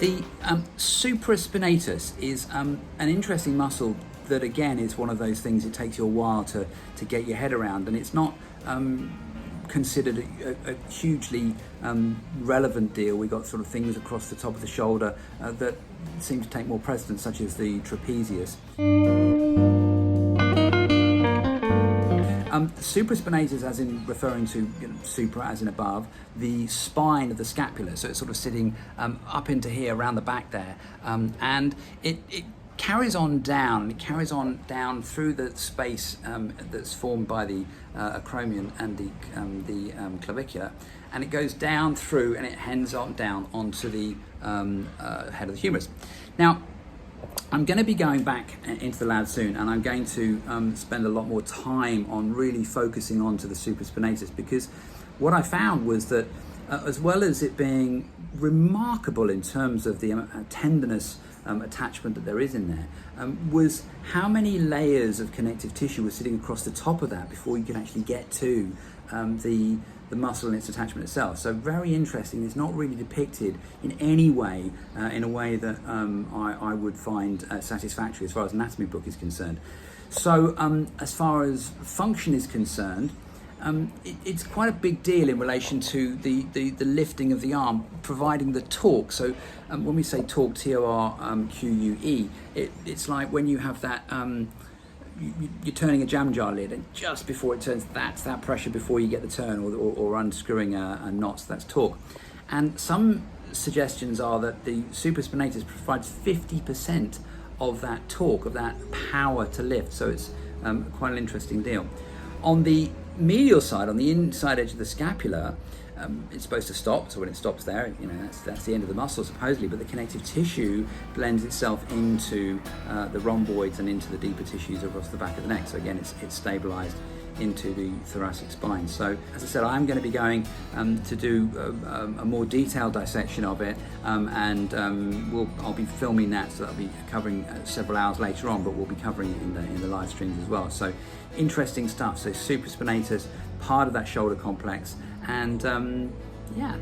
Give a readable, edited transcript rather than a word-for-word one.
The supraspinatus is an interesting muscle that, again, is one of those things it takes you a while to get your head around, and it's not considered a hugely relevant deal. We've got sort of things across the top of the shoulder that seem to take more precedence, such as the trapezius. Supraspinatus, as in referring to supra as in above, the spine of the scapula, so it's sort of sitting up into here around the back there, and it carries on down, and it carries on down through the space that's formed by the acromion and the clavicular, and it goes down through and it ends on down onto the head of the humerus. Now, I'm going to be going back into the lab soon, and I'm going to spend a lot more time on really focusing onto the supraspinatus, because what I found was that as well as it being remarkable in terms of the tenderness attachment that there is in there, was how many layers of connective tissue were sitting across the top of that before you can actually get to the muscle and its attachment itself. So very interesting. It's not really depicted in any way, in a way that I would find satisfactory as far as anatomy book is concerned. So as far as function is concerned, it's quite a big deal in relation to the lifting of the arm, providing the torque. So when we say torque, T-O-R-Q-U-E, it's like when you have that, you're turning a jam jar lid, and just before it turns, that's that pressure before you get the turn, or unscrewing a knot, so that's torque. And some suggestions are that the supraspinatus provides 50% of that torque, of that power to lift, so it's quite an interesting deal. On the medial side, on the inside edge of the scapula, it's supposed to stop, so when it stops there, that's the end of the muscle supposedly, but the connective tissue blends itself into the rhomboids and into the deeper tissues across the back of the neck. So again, it's stabilized into the thoracic spine. So as I said, I'm going to be going to do a more detailed dissection of it, and I'll be filming that, so that'll be covering several hours later on, but we'll be covering it in the live streams as well. So interesting stuff. So supraspinatus, part of that shoulder complex, and yeah.